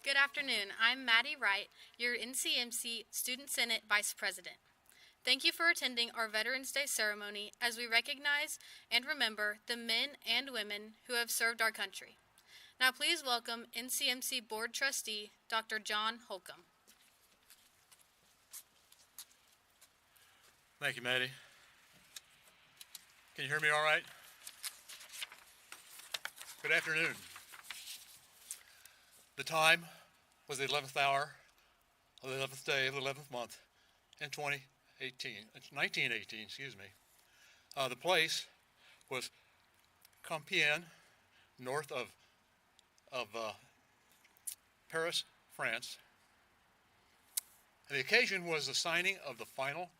Good afternoon. I'm Maddie Wright, your NCMC Student Senate Vice President. Thank you for attending our Veterans Day ceremony as we recognize and remember the men and women who have served our country. Now please welcome NCMC Board Trustee, Dr. John Holcomb. Thank you, Maddie. Can you hear me all right? Good afternoon. The time was the 11th hour of the 11th day of the 11th month in 1918, excuse me. The place was Compiègne, north of Paris, France. And the occasion was the signing of the final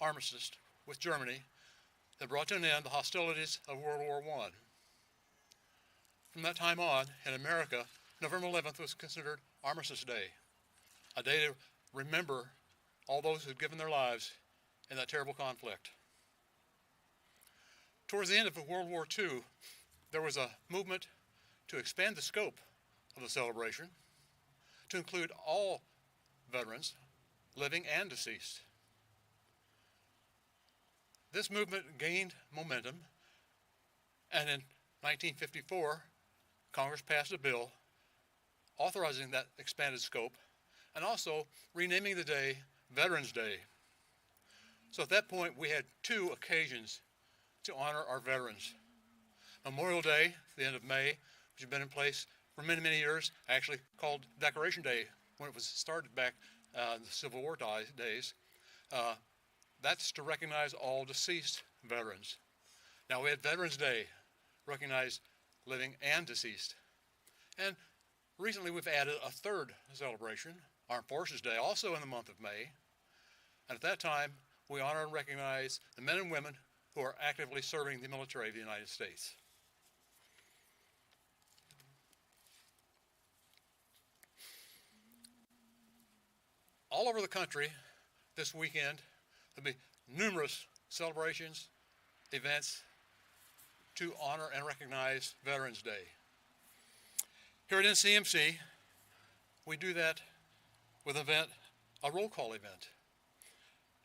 armistice with Germany that brought to an end the hostilities of World War I. From that time on, in America, November 11th was considered Armistice Day, a day to remember all those who had given their lives in that terrible conflict. Towards the end of World War II, there was a movement to expand the scope of the celebration to include all veterans, living and deceased. This movement gained momentum, and in 1954, Congress passed a bill authorizing that expanded scope and also renaming the day Veterans Day. So at that point, we had two occasions to honor our veterans. Memorial Day, the end of May, which had been in place for many, many years, actually called Decoration Day when it was started back in the Civil War days. That's to recognize all deceased veterans. Now we had Veterans Day, recognize living and deceased. And recently we've added a third celebration, Armed Forces Day, also in the month of May. And at that time, we honor and recognize the men and women who are actively serving the military of the United States. All over the country this weekend, there'll be numerous celebrations, events to honor and recognize Veterans Day. Here at NCMC, we do that with an event, a roll call event,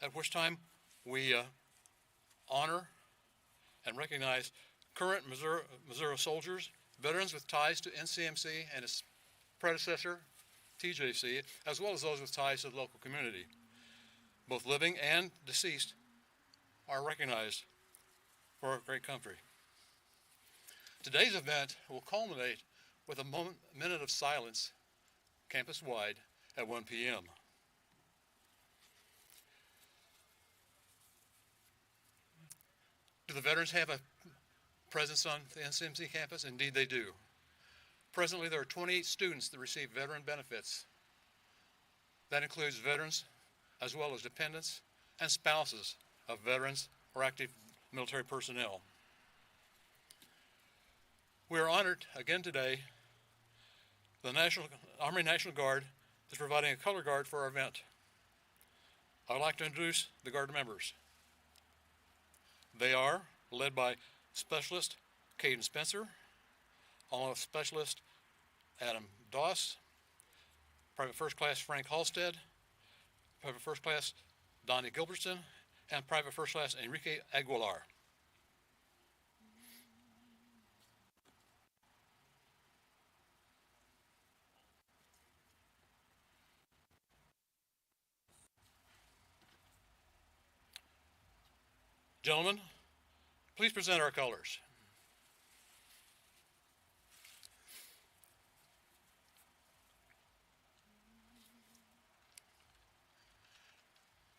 at which time we honor and recognize current Missouri soldiers, veterans with ties to NCMC and its predecessor, TJC, as well as those with ties to the local community. Both living and deceased are recognized for our great country. Today's event will culminate with a minute of silence campus-wide at 1 p.m. Do the veterans have a presence on the NCMC campus? Indeed they do. Presently there are 28 students that receive veteran benefits. That includes veterans as well as dependents and spouses of veterans or active military personnel. We are honored again today. The Army National Guard is providing a color guard for our event. I would like to introduce the Guard members. They are led by Specialist Caden Spencer, along with Specialist Adam Doss, Private First Class Frank Halstead, Private First Class Donnie Gilbertson, and Private First Class Enrique Aguilar. Gentlemen, please present our colors.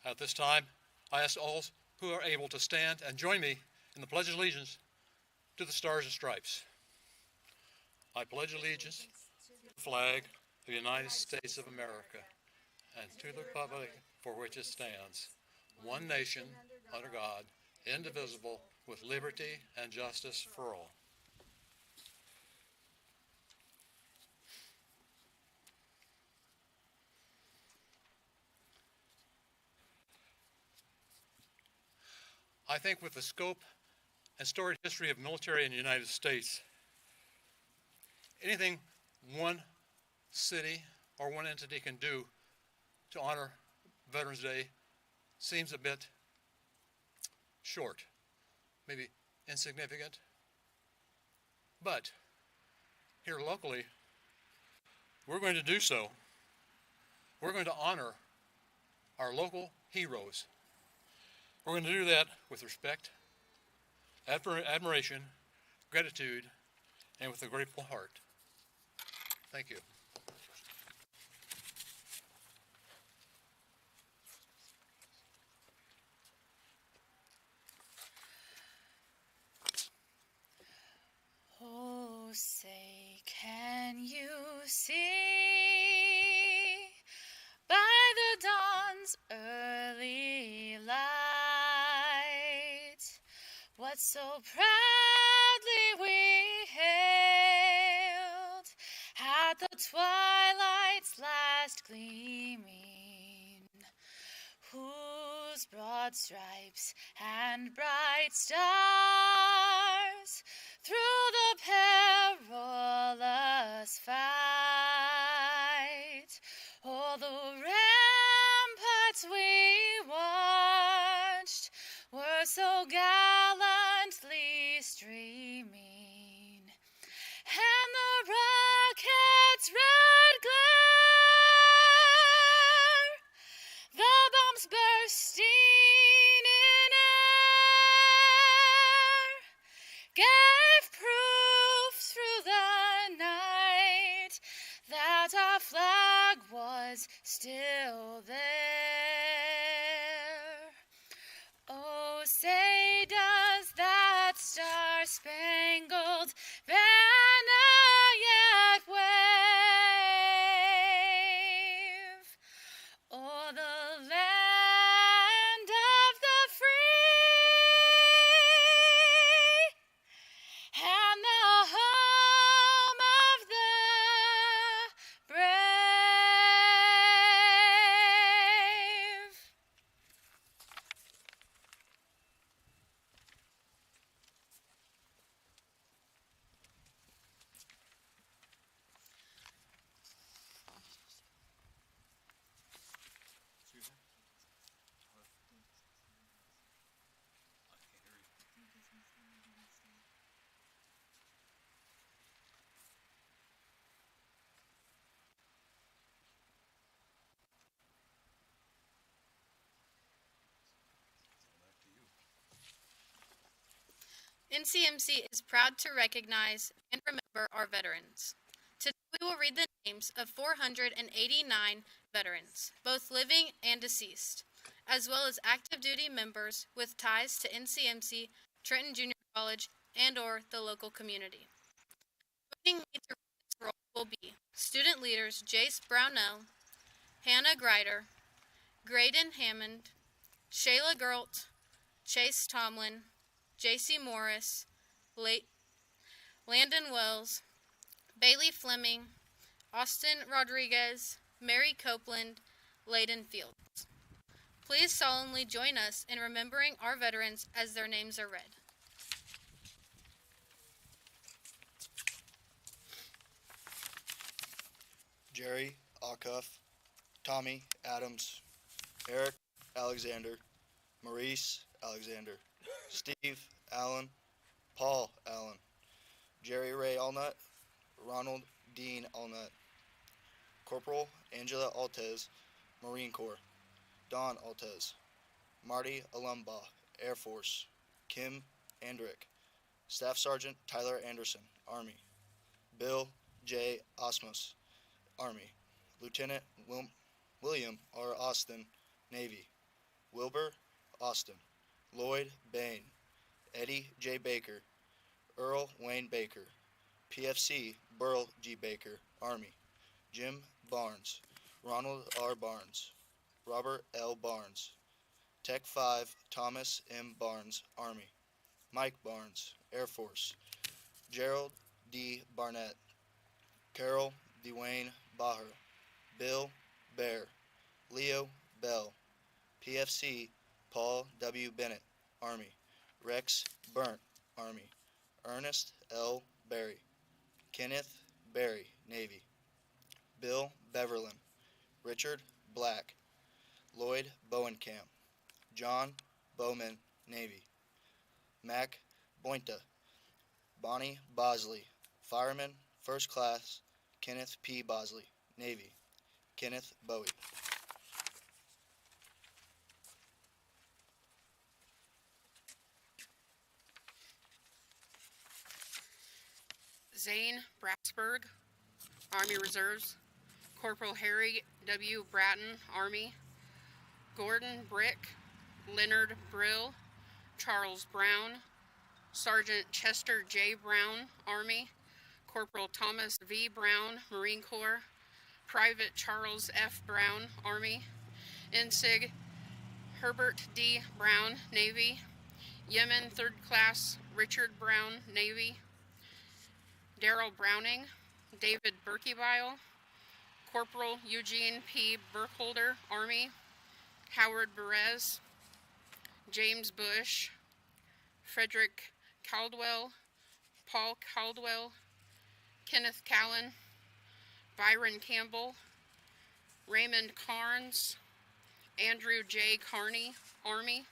At this time, I ask all who are able to stand and join me in the Pledge of Allegiance to the Stars and Stripes. I pledge allegiance to the flag of the United States of America and to the republic for which it stands, one nation, under God, indivisible, with liberty and justice for all. I think with the scope and storied history of military in the United States, anything one city or one entity can do to honor Veterans Day seems a bit short, maybe insignificant. But here locally, we're going to do so. We're going to honor our local heroes. We're going to do that with respect, admiration, gratitude, and with a grateful heart. Thank you. Oh, say, can you see by the dawn's early light what so proudly we hailed at the twilight's last gleaming, whose broad stripes and bright stars through the perilous fight all the ramparts we watched were so gallantly streaming, and the rocket's red glare, the bombs bursting in air, gave proof through the night that our flag was still there. Oh, say does that star-spangled banner yet wave o'er the land of the free and the home of the brave? NCMC is proud to recognize and remember our veterans. Today we will read the names of 489 veterans, both living and deceased, as well as active duty members with ties to NCMC, Trenton Junior College, and or the local community. Joining me to read this role will be student leaders Jace Brownell, Hannah Grider, Graydon Hammond, Shayla Gert, Chase Tomlin, J.C. Morris, Landon Wells, Bailey Fleming, Austin Rodriguez, Mary Copeland, Layden Fields. Please solemnly join us in remembering our veterans as their names are read. Jerry Acuff, Tommy Adams, Eric Alexander, Maurice Alexander, Steve Allen, Paul Allen, Jerry Ray Allnut, Ronald Dean Allnut, Corporal Angela Altez, Marine Corps, Don Altez, Marty Alumbaugh, Air Force, Kim Andrick, Staff Sergeant Tyler Anderson, Army, Bill J. Osmus, Army, Lieutenant William R. Austin, Navy, Wilbur Austin, Lloyd Bain, Eddie J. Baker, Earl Wayne Baker, PFC Burl G. Baker, Army, Jim Barnes, Ronald R. Barnes, Robert L. Barnes, Tech 5 Thomas M. Barnes, Army, Mike Barnes, Air Force, Gerald D. Barnett, Carol Dwayne Baher, Bill Bear, Leo Bell, PFC Paul W. Bennett, Army, Rex Burnt, Army, Ernest L. Berry, Kenneth Berry, Navy, Bill Beverlin, Richard Black, Lloyd Bowenkamp, John Bowman, Navy. Mac Boynta, Bonnie Bosley, Fireman, First Class, Kenneth P. Bosley, Navy. Kenneth Bowie. Zane Bratsburg, Army Reserves. Corporal Harry W. Bratton, Army. Gordon Brick, Leonard Brill, Charles Brown, Sergeant Chester J. Brown, Army. Corporal Thomas V. Brown, Marine Corps. Private Charles F. Brown, Army. Ensig Herbert D. Brown, Navy. Yemen 3rd Class Richard Brown, Navy. Darrell Browning, David Berkebile, Corporal Eugene P. Burkholder, Army. Howard Perez, James Bush, Frederick Caldwell, Paul Caldwell, Kenneth Callan, Byron Campbell, Raymond Carnes, Andrew J. Carney, Army.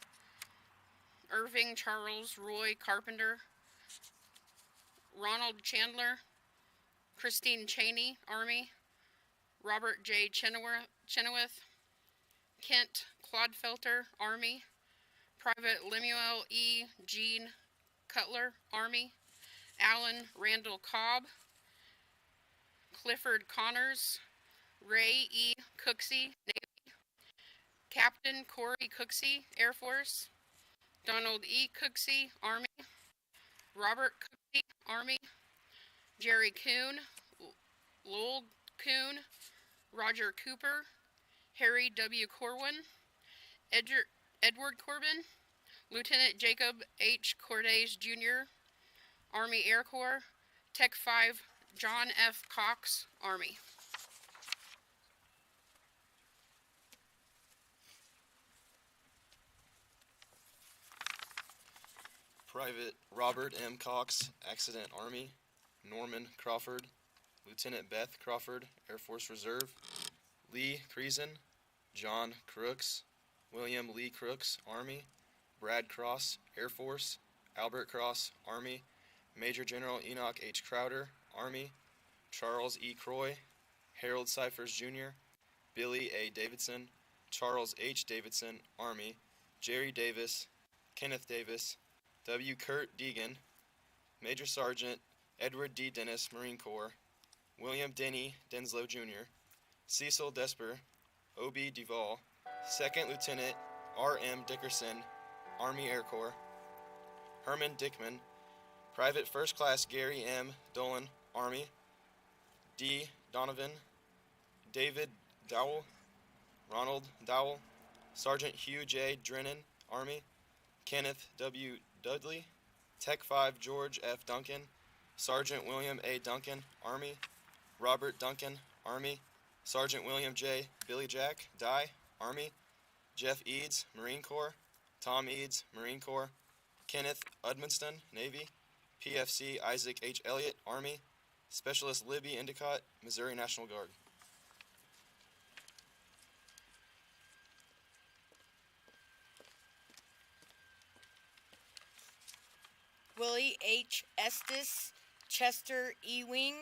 Irving Charles Roy Carpenter, Ronald Chandler, Christine Cheney, Army. Robert J. Chenoweth, Kent Clodfelter, Army. Private Lemuel E. Gene Cutler, Army. Alan Randall Cobb, Clifford Connors, Ray E. Cooksey, Navy. Captain Corey Cooksey, Air Force. Donald E. Cooksey, Army. Robert Cooksey, Army. Jerry Kuhn, Lowell Kuhn, Roger Cooper, Harry W. Corwin, Edward Corbin, Lieutenant Jacob H. Cordes, Jr., Army Air Corps. Tech 5, John F. Cox, Army. Private Robert M. Cox, Accident Army. Norman Crawford, Lieutenant Beth Crawford, Air Force Reserve. Lee Creason, John Crooks, William Lee Crooks, Army. Brad Cross, Air Force. Albert Cross, Army. Major General Enoch H. Crowder, Army. Charles E. Croy, Harold Cyphers, Jr., Billy A. Davidson, Charles H. Davidson, Army. Jerry Davis, Kenneth Davis, W. Kurt Deegan, Major Sergeant Edward D. Dennis, Marine Corps. William Denny Denslow, Jr., Cecil Desper, O.B. Duvall, 2nd Lieutenant R.M. Dickerson, Army Air Corps. Herman Dickman, Private First Class Gary M. Dolan, Army. D. Donovan, David Dowell, Ronald Dowell, Sergeant Hugh J. Drennan, Army. Kenneth W. Dudley, Tech 5 George F. Duncan, Sergeant William A. Duncan, Army. Robert Duncan, Army. Sergeant William J. Billy Jack, Dye, Army. Jeff Eads, Marine Corps. Tom Eads, Marine Corps. Kenneth Udmanston, Navy. PFC Isaac H. Elliott, Army. Specialist Libby Endicott, Missouri National Guard. Willie H. Estes, Chester Ewing,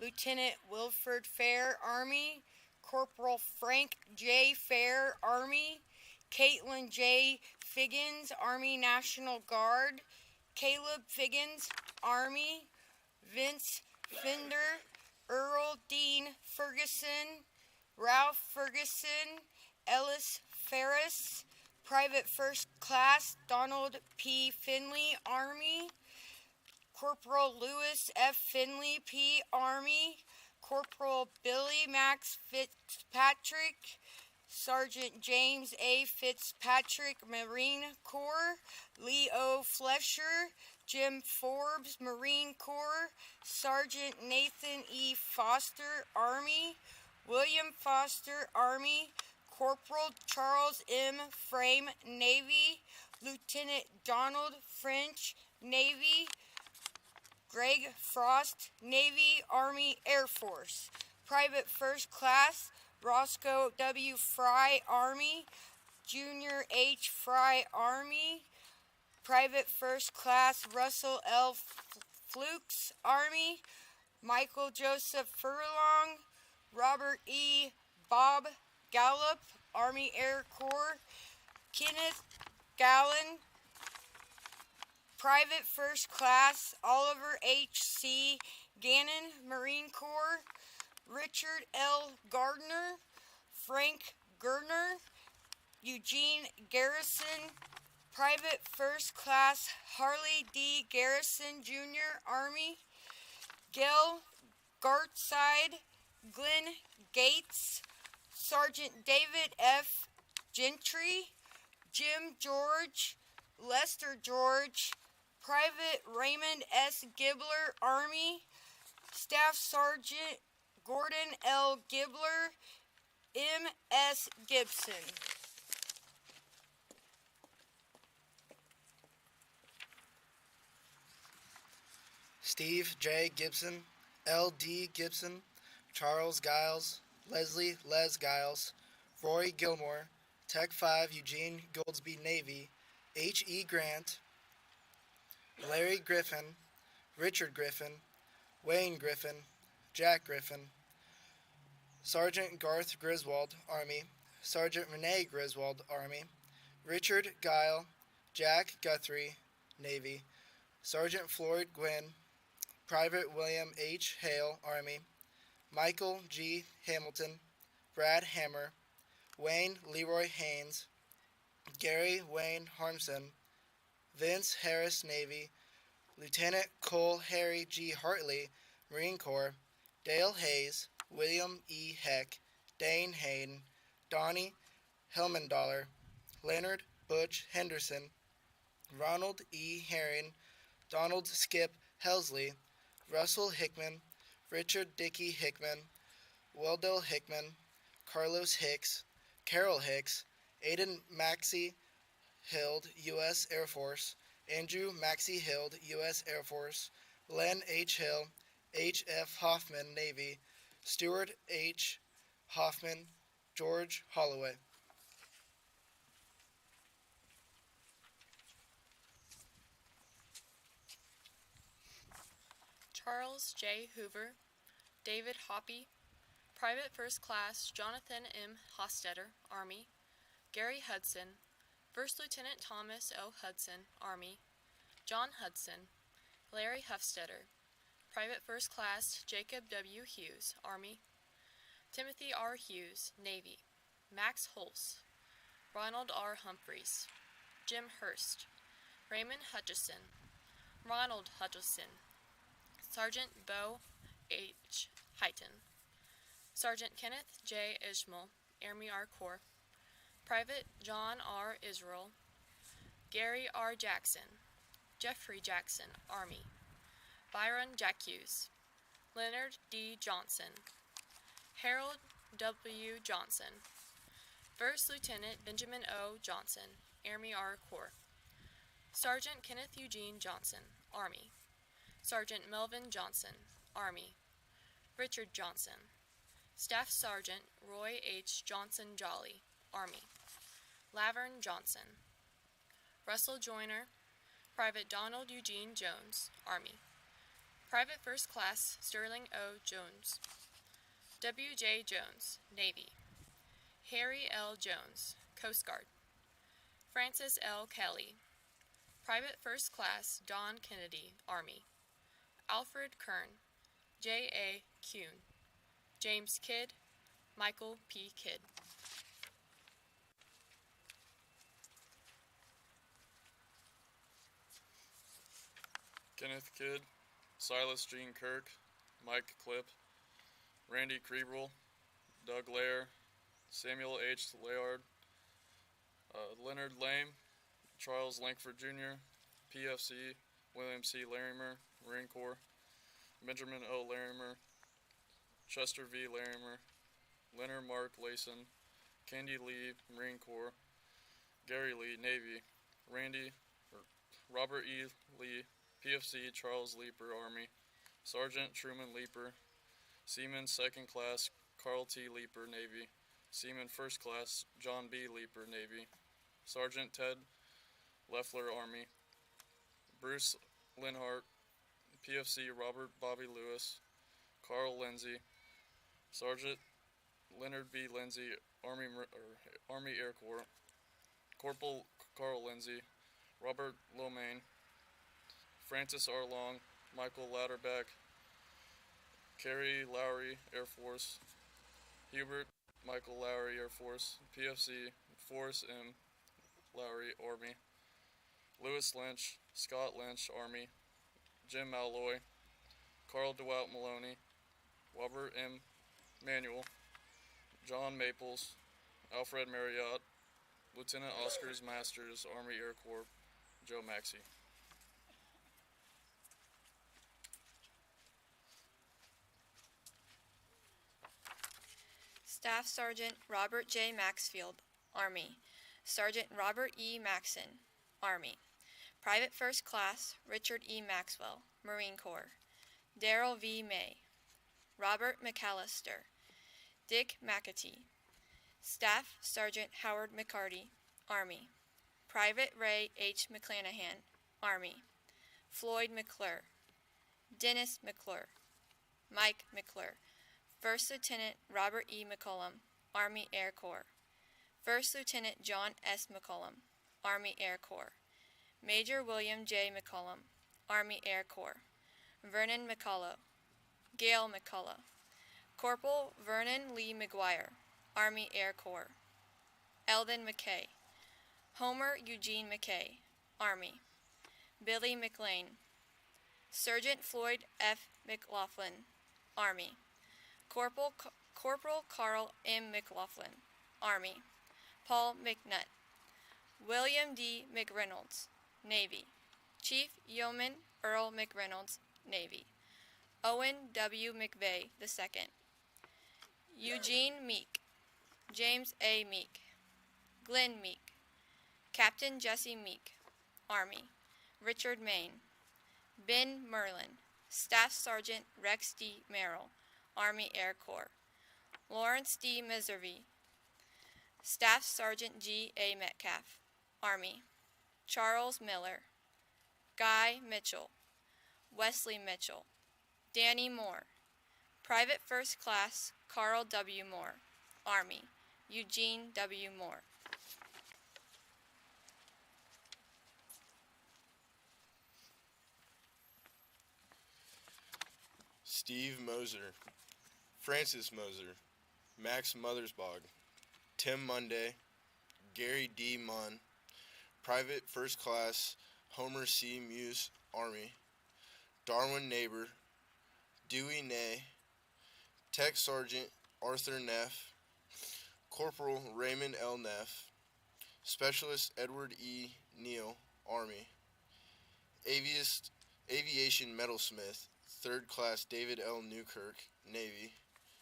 Lieutenant Wilford Fair, Army. Corporal Frank J. Fair, Army. Caitlin J. Figgins, Army National Guard. Caleb Figgins, Army. Vince Fender, Earl Dean Ferguson, Ralph Ferguson, Ellis Ferris, Private First Class Donald P. Finley, Army. Corporal Lewis F. Finley, P. Army. Corporal Billy Max Fitzpatrick, Sergeant James A. Fitzpatrick, Marine Corps. Leo Flesher, Jim Forbes, Marine Corps. Sergeant Nathan E. Foster, Army. William Foster, Army. Corporal Charles M. Frame, Navy. Lieutenant Donald French, Navy. Greg Frost, Navy, Army, Air Force. Private First Class Roscoe W. Fry, Army. Junior H. Fry, Army. Private First Class Russell L. Flukes, Army. Michael Joseph Furlong. Robert E. Bob Gallup, Army Air Corps. Kenneth Gallen, Private First Class Oliver H.C. Gannon, Marine Corps. Richard L. Gardner. Frank Gardner. Eugene Garrison, Private First Class Harley D. Garrison, Jr., Army. Gail Gartside, Glenn Gates, Sergeant David F. Gentry, Jim George, Lester George, Private Raymond S. Gibler, Army. Staff Sergeant Gordon L. Gibler, M.S. Gibson. Steve J. Gibson, L.D. Gibson, Charles Giles, Leslie Les Giles, Roy Gilmore, Tech 5 Eugene Goldsby Navy, H.E. Grant, Larry Griffin, Richard Griffin, Wayne Griffin, Jack Griffin, Sergeant Garth Griswold, Army, Sergeant Renee Griswold, Army, Richard Guile, Jack Guthrie, Navy, Sergeant Floyd Gwynn, Private William H. Hale, Army, Michael G. Hamilton, Brad Hammer, Wayne Leroy Haynes, Gary Wayne Harmson, Vince Harris, Navy, Lieutenant Cole Harry G. Hartley, Marine Corps, Dale Hayes, William E. Heck, Dane Hayden, Donnie Helmendaler, Leonard Butch Henderson, Ronald E. Herring, Donald Skip Helsley, Russell Hickman, Richard Dickey Hickman, Weldell Hickman, Carlos Hicks, Carol Hicks, Aiden Maxey Hild, U.S. Air Force, Andrew Maxey Hild, U.S. Air Force, Len H. Hill, H. F. Hoffman, Navy, Stuart H. Hoffman, George Holloway. Charles J. Hoover, David Hoppy, Private First Class Jonathan M. Hostetter, Army. Gary Hudson, First Lieutenant Thomas O. Hudson, Army. John Hudson, Larry Huffstetter, Private First Class Jacob W. Hughes, Army. Timothy R. Hughes, Navy. Max Holz, Ronald R. Humphreys, Jim Hurst, Raymond Hutchison, Ronald Hutchison, Sergeant Bo H. Heighton, Sergeant Kenneth J. Ishmael, Army R. Corps, Private John R. Israel, Gary R. Jackson, Jeffrey Jackson, Army, Byron Jacques, Leonard D. Johnson, Harold W. Johnson, First Lieutenant Benjamin O. Johnson, Army R. Corps, Sergeant Kenneth Eugene Johnson, Army, Sergeant Melvin Johnson, Army, Richard Johnson, Staff Sergeant Roy H. Johnson Jolly, Army, Laverne Johnson, Russell Joyner, Private Donald Eugene Jones, Army, Private First Class Sterling O. Jones, W. J. Jones, Navy, Harry L. Jones, Coast Guard, Francis L. Kelly, Private First Class Don Kennedy, Army, Alfred Kern, J. A. Kuhn, James Kidd, Michael P. Kidd. Kenneth Kidd, Silas Jean Kirk, Mike Clipp, Randy Kriebrel, Doug Lair, Samuel H. Layard, Leonard Lame, Charles Lankford Jr., PFC, William C. Larimer, Marine Corps, Benjamin O. Larimer, Chester V. Larimer, Leonard Mark Layson, Candy Lee, Marine Corps, Gary Lee, Navy, Robert E. Lee, PFC, Charles Leeper, Army, Sergeant Truman Leeper, Seaman Second Class Carl T. Leeper, Navy. Seaman First Class John B. Leeper, Navy. Sergeant Ted Leffler, Army. Bruce Linhart, PFC Robert Bobby Lewis. Carl Lindsay. Sergeant Leonard B. Lindsay, Army Air Corps. Corporal Carl Lindsay. Robert Lomaine. Francis R. Long. Michael Louderback. Kerry Lowry, Air Force. Hubert Michael Lowry, Air Force. PFC Forrest M. Lowry, Army. Lewis Lynch, Scott Lynch, Army. Jim Malloy. Carl DeWalt Maloney. Robert M. Manuel. John Maples. Alfred Marriott. Lieutenant Oscars Masters, Army Air Corps. Joe Maxey. Staff Sergeant Robert J. Maxfield, Army. Sergeant Robert E. Maxon, Army. Private First Class Richard E. Maxwell, Marine Corps. Darrell V. May. Robert McAllister. Dick McAtee. Staff Sergeant Howard McCarty, Army. Private Ray H. McClanahan, Army. Floyd McClure. Dennis McClure. Mike McClure. First Lieutenant Robert E. McCollum, Army Air Corps. First Lieutenant John S. McCollum, Army Air Corps. Major William J. McCollum, Army Air Corps. Vernon McCullough. Gail McCullough. Corporal Vernon Lee McGuire, Army Air Corps. Eldon McKay. Homer Eugene McKay, Army. Billy McLean. Sergeant Floyd F. McLaughlin, Army. Corporal Carl M. McLaughlin, Army. Paul McNutt. William D. McReynolds, Navy. Chief Yeoman Earl McReynolds, Navy. Owen W. McVeigh II. Eugene Meek. James A. Meek. Glenn Meek. Captain Jesse Meek, Army. Richard Maine. Ben Merlin. Staff Sergeant Rex D. Merrill, Army Air Corps. Lawrence D. Miservy. Staff Sergeant G. A. Metcalf, Army. Charles Miller. Guy Mitchell. Wesley Mitchell. Danny Moore. Private First Class Carl W. Moore, Army. Eugene W. Moore. Steve Moser, Francis Moser, Max Mothersbog, Tim Monday, Gary D. Munn, Private First Class Homer C. Muse, Army. Darwin Neighbor, Dewey Ney, Tech Sergeant Arthur Neff, Corporal Raymond L. Neff, Specialist Edward E. Neal, Army. Aviation Metalsmith, 3rd Class David L. Newkirk, Navy.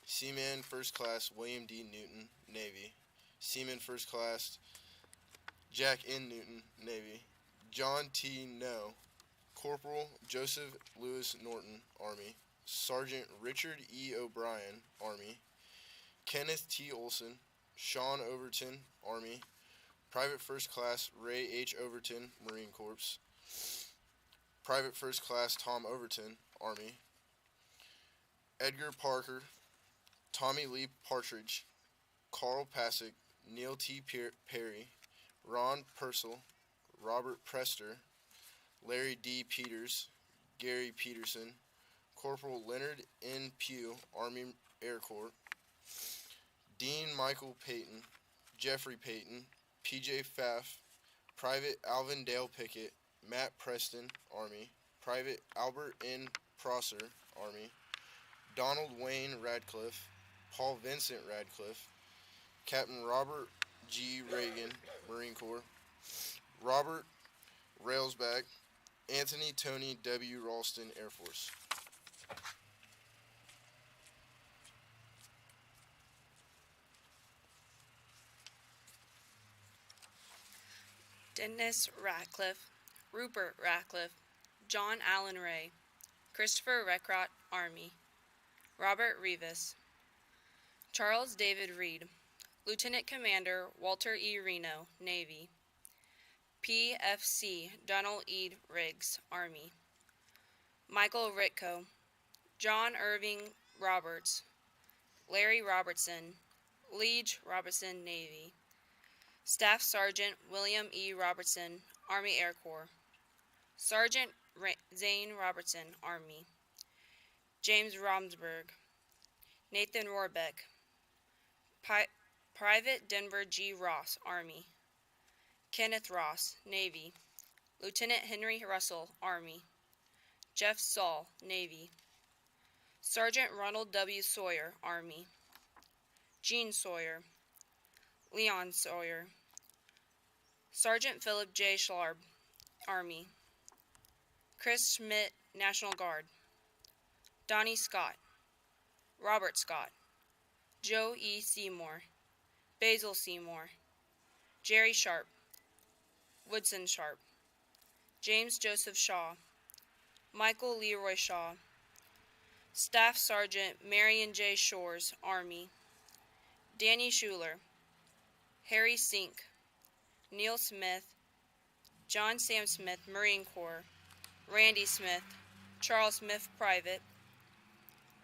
Seaman First Class William D. Newton, Navy. Seaman First Class Jack N. Newton, Navy. John T. No. Corporal Joseph Lewis Norton, Army. Sergeant Richard E. O'Brien, Army. Kenneth T. Olson. Sean Overton, Army. Private First Class Ray H. Overton, Marine Corps. Private First Class Tom Overton, Army. Edgar Parker, Tommy Lee Partridge, Carl Pasick, Neil T. Perry, Ron Purcell, Robert Prester, Larry D. Peters, Gary Peterson, Corporal Leonard N. Pugh, Army Air Corps. Dean Michael Payton, Jeffrey Payton, P.J. Pfaff, Private Alvin Dale Pickett, Matt Preston, Army. Private Albert N. Prosser, Army. Donald Wayne Radcliffe, Paul Vincent Radcliffe, Captain Robert G. Reagan, Marine Corps. Robert Railsback, Anthony Tony W. Ralston, Air Force. Dennis Ratcliffe, Rupert Ratcliffe, John Allen Ray, Christopher Recrott, Army. Robert Rivas. Charles David Reed. Lieutenant Commander Walter E. Reno, Navy. PFC Donald E. Riggs, Army. Michael Ritko. John Irving Roberts. Larry Robertson. Liege Robertson, Navy. Staff Sergeant William E. Robertson, Army Air Corps. Sergeant Zane Robertson, Army. James Romsberg. Nathan Rohrbeck. Private Denver G. Ross, Army. Kenneth Ross, Navy. Lieutenant Henry Russell, Army. Jeff Saul, Navy. Sergeant Ronald W. Sawyer, Army. Gene Sawyer. Leon Sawyer. Sergeant Philip J. Schlarb, Army. Chris Schmidt, National Guard. Donnie Scott. Robert Scott. Joe E. Seymour. Basil Seymour. Jerry Sharp. Woodson Sharp. James Joseph Shaw. Michael Leroy Shaw. Staff Sergeant Marion J. Shores, Army. Danny Schuler. Harry Sink. Neil Smith. John Sam Smith, Marine Corps. Randy Smith. Charles Smith, Private.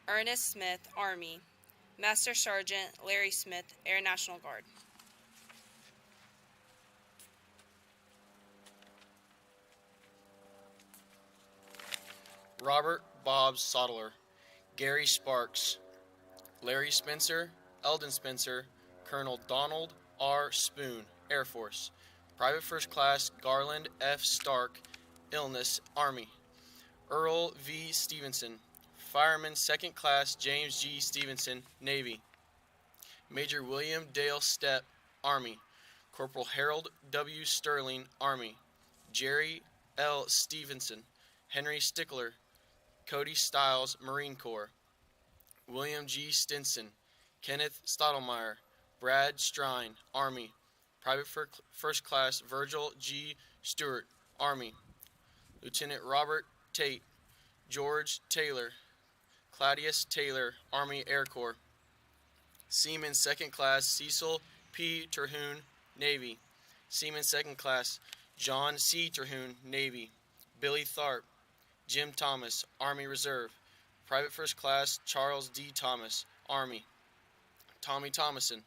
Ernest Smith, Army. Master Sergeant Larry Smith, Air National Guard. Robert Bob Sottler, Gary Sparks, Larry Spencer, Eldon Spencer, Colonel Donald R. Spoon, Air Force. Private First Class Garland F. Stark, Illness, Army. Earl V. Stevenson, Fireman Second Class James G. Stevenson, Navy. Major William Dale Stepp, Army. Corporal Harold W. Sterling, Army. Jerry L. Stevenson, Henry Stickler, Cody Stiles, Marine Corps. William G. Stinson, Kenneth Stottlemyre, Brad Strine, Army. Private First Class Virgil G. Stewart, Army. Lieutenant Robert Tate, George Taylor, Claudius Taylor, Army Air Corps. Seaman Second Class Cecil P. Terhune, Navy. Seaman Second Class John C. Terhune, Navy. Billy Tharp, Jim Thomas, Army Reserve. Private First Class Charles D. Thomas, Army. Tommy Thomason,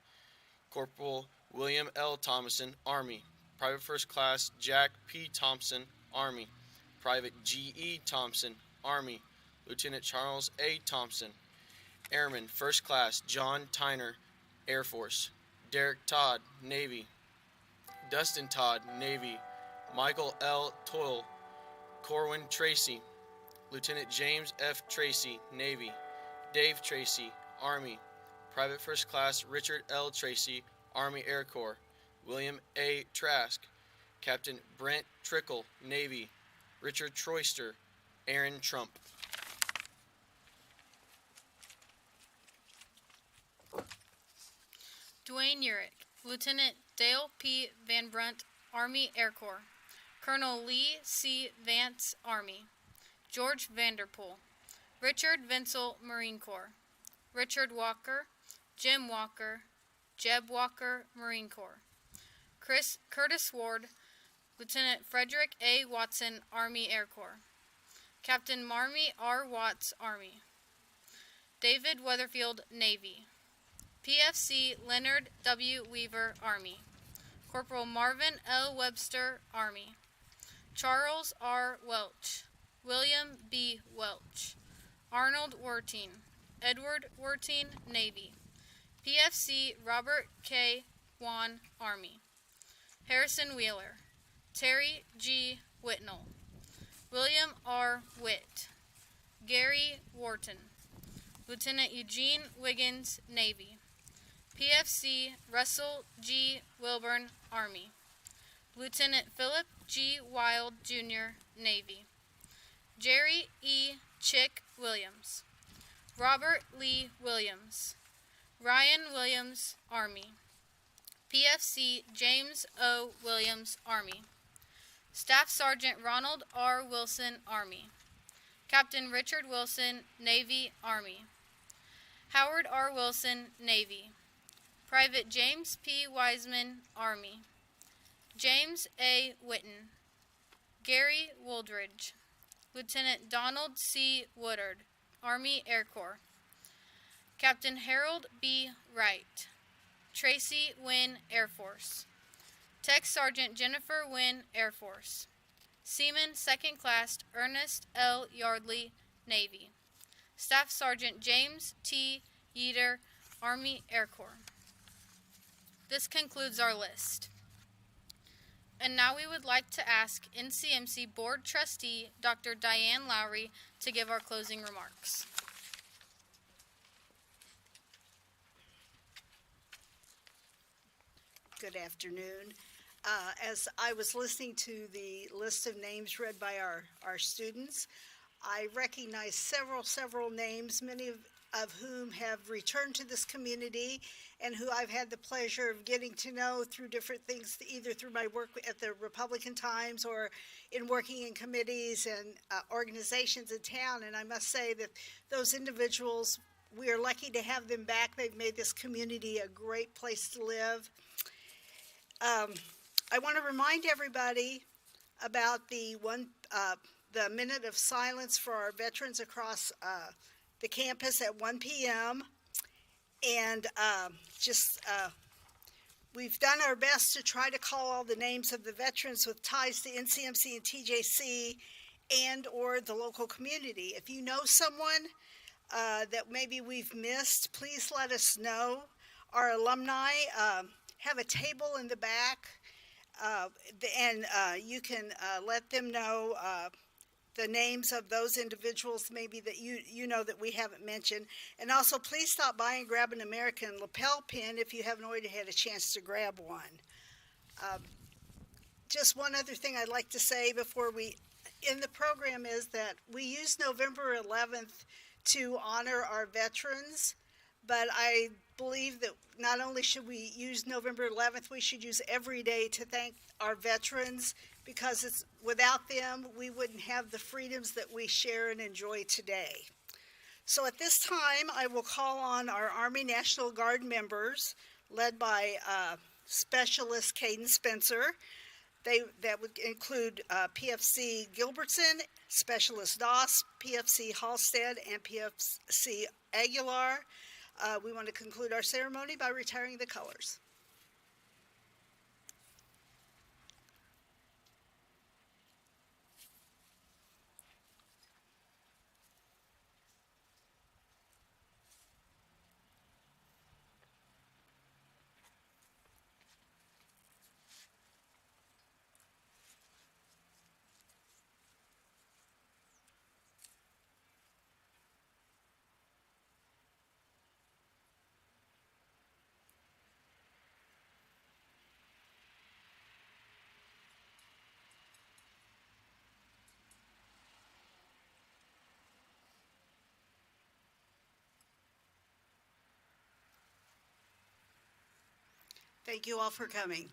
Corporal William L. Thomason, Army. Private First Class Jack P. Thompson, Army. Private G. E. Thompson, Army. Lieutenant Charles A. Thompson. Airman First Class John Tyner, Air Force. Derek Todd, Navy. Dustin Todd, Navy. Michael L. Toyle, Corwin Tracy. Lieutenant James F. Tracy, Navy. Dave Tracy, Army. Private First Class Richard L. Tracy, Army Air Corps. William A. Trask. Captain Brent Trickle, Navy. Richard Troyster, Aaron Trump. Dwayne Urick, Lieutenant Dale P. Van Brunt, Army Air Corps. Colonel Lee C. Vance, Army. George Vanderpool. Richard Vinsel, Marine Corps. Richard Walker. Jim Walker. Jeb Walker, Marine Corps. Curtis Ward. Lieutenant Frederick A. Watson, Army Air Corps. Captain Marmy R. Watts, Army. David Weatherfield, Navy. PFC Leonard W. Weaver, Army. Corporal Marvin L. Webster, Army. Charles R. Welch. William B. Welch. Arnold Wertine. Edward Wertine, Navy. PFC Robert K. Wan, Army. Harrison Wheeler. Terry G. Whitnell. William R. Witt. Gary Wharton. Lieutenant Eugene Wiggins, Navy. PFC Russell G. Wilburn, Army. Lieutenant Philip G. Wild, Jr., Navy. Jerry E. Chick Williams. Robert Lee Williams. Ryan Williams, Army. PFC James O. Williams, Army. Staff Sergeant Ronald R. Wilson, Army. Captain Richard Wilson, Navy, Army. Howard R. Wilson, Navy. Private James P. Wiseman, Army. James A. Witten. Gary Wooldridge. Lieutenant Donald C. Woodard, Army Air Corps. Captain Harold B. Wright. Tracy Wynn, Air Force. Tech Sergeant Jennifer Wynn, Air Force. Seaman 2nd Class Ernest L. Yardley, Navy. Staff Sergeant James T. Yeater, Army Air Corps. This concludes our list. And now we would like to ask NCMC Board Trustee Dr. Diane Lowry to give our closing remarks. Good afternoon. As I was listening to the list of names read by our students, I recognize several names, many of whom have returned to this community and who I've had the pleasure of getting to know through different things, either through my work at the Republican Times or in working in committees and organizations in town. And I must say that those individuals, we are lucky to have them back. They've made this community a great place to live. I want to remind everybody about the minute of silence for our veterans across the campus at 1 p.m. And we've done our best to try to call all the names of the veterans with ties to NCMC and TJC and or the local community. If you know someone that maybe we've missed, please let us know. Our alumni have a table in the back, and you can let them know the names of those individuals maybe that you know that we haven't mentioned. And also, please stop by and grab an American lapel pin if you haven't already had a chance to grab one. Just one other thing I'd like to say before we end the program is that we use November 11th to honor our veterans, but I believe that not only should we use November 11th, we should use every day to thank our veterans, because without them, we wouldn't have the freedoms that we share and enjoy today. So at this time, I will call on our Army National Guard members, led by Specialist Caden Spencer. That would include PFC Gilbertson, Specialist Doss, PFC Halstead, and PFC Aguilar. We want to conclude our ceremony by retiring the colors. Thank you all for coming.